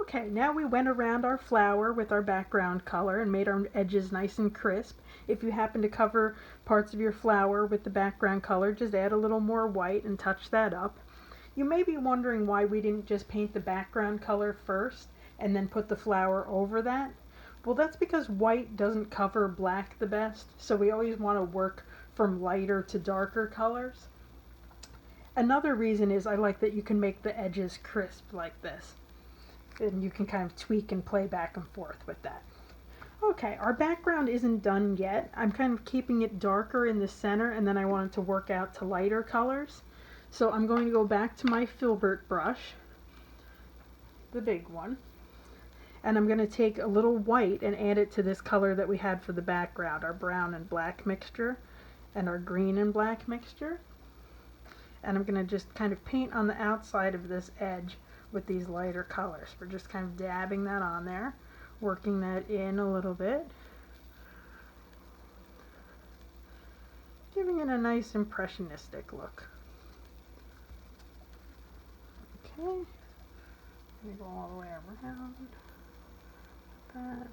Okay, now we went around our flower with our background color and made our edges nice and crisp. If you happen to cover parts of your flower with the background color, just add a little more white and touch that up. You may be wondering why we didn't just paint the background color first and then put the flower over that. Well, that's because white doesn't cover black the best, so we always want to work from lighter to darker colors. Another reason is I like that you can make the edges crisp like this. And you can kind of tweak and play back and forth with that. Okay, our background isn't done yet. I'm kind of keeping it darker in the center, and then I want it to work out to lighter colors. So I'm going to go back to my filbert brush, the big one, and I'm going to take a little white and add it to this color that we had for the background, our brown and black mixture and our green and black mixture. And I'm going to just kind of paint on the outside of this edge with these lighter colors. We're just kind of dabbing that on there, working that in a little bit, giving it a nice impressionistic look. Okay, I'm going to go all the way around that,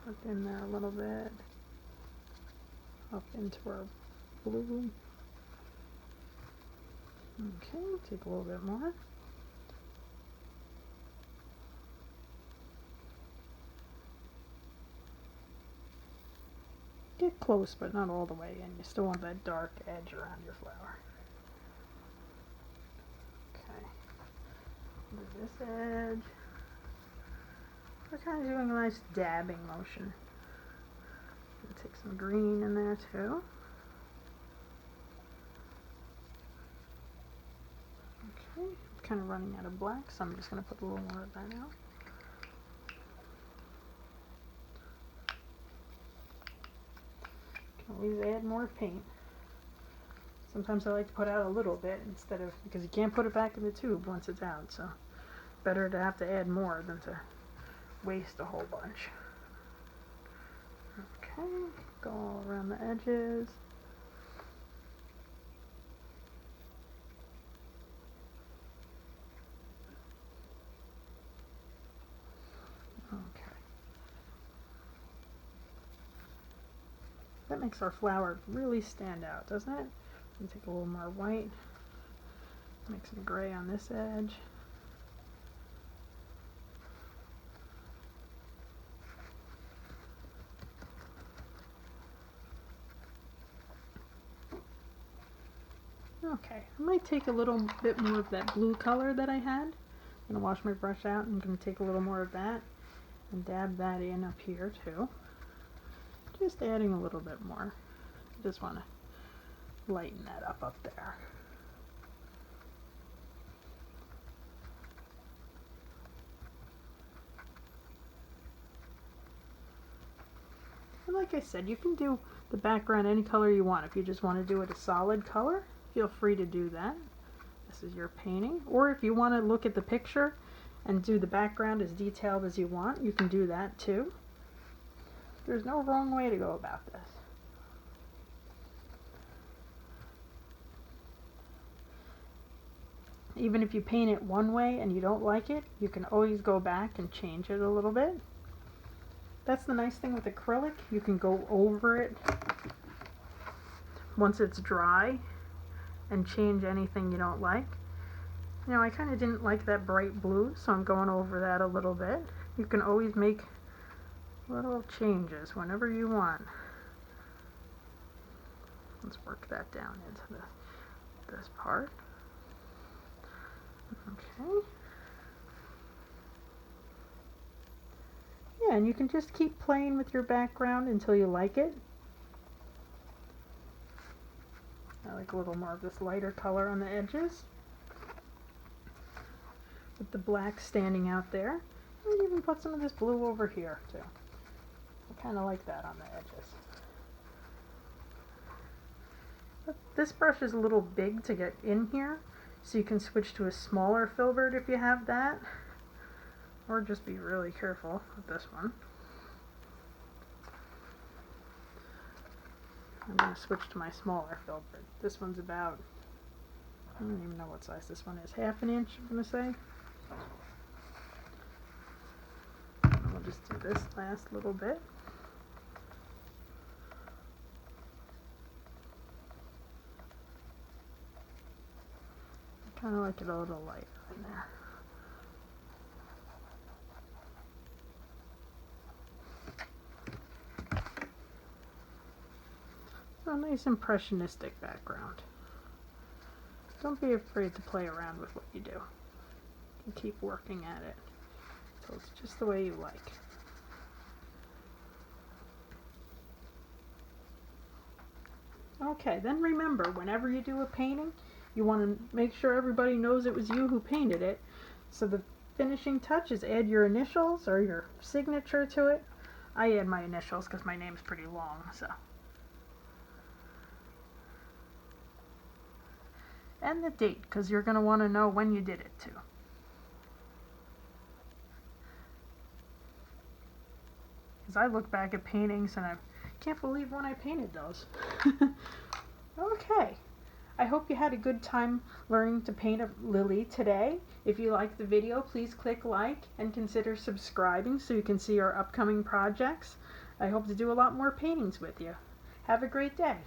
up in there a little bit, up into our blue. Okay, take a little bit more. Get close, but not all the way in. You still want that dark edge around your flower. Okay, do this edge. We're kind of doing a nice dabbing motion. Take some green in there too. Okay, it's kind of running out of black, so I'm just going to put a little more of that out. Always add more paint. Sometimes I like to put out a little bit instead of, because you can't put it back in the tube once it's out, so better to have to add more than to waste a whole bunch. Okay, go all around the edges. Okay. That makes our flower really stand out, doesn't it? And take a little more white, make some gray on this edge. Okay, I might take a little bit more of that blue color that I had. I'm going to wash my brush out and I'm going to take a little more of that and dab that in up here too. Just adding a little bit more. I just want to lighten that up there. And like I said, you can do the background any color you want. If you just want to do it a solid color, feel free to do that. This is your painting. Or if you want to look at the picture and do the background as detailed as you want, you can do that too. There's no wrong way to go about this. Even if you paint it one way and you don't like it, you can always go back and change it a little bit. That's the nice thing with acrylic. You can go over it once it's dry and change anything you don't like. You know, I kind of didn't like that bright blue, so I'm going over that a little bit. You can always make little changes whenever you want. Let's work that down into this part. Okay. Yeah, and you can just keep playing with your background until you like it. I like a little more of this lighter color on the edges, with the black standing out there. And even put some of this blue over here too. I kind of like that on the edges. But this brush is a little big to get in here, so you can switch to a smaller filbert if you have that, or just be really careful with this one. I'm going to switch to my smaller filbert. This one's about, I don't even know what size this one is, 1/2 inch I'm going to say. I'll just do this last little bit. I kind of like it a little lighter in there. So a nice impressionistic background. Don't be afraid to play around with what you do. You keep working at it until it's just the way you like. Okay, then remember, whenever you do a painting, you want to make sure everybody knows it was you who painted it. So the finishing touch is add your initials or your signature to it. I add my initials because my name's pretty long, so. And the date, because you're going to want to know when you did it too. Because I look back at paintings and I can't believe when I painted those. Okay. I hope you had a good time learning to paint a lily today. If you liked the video, please click like and consider subscribing so you can see our upcoming projects. I hope to do a lot more paintings with you. Have a great day.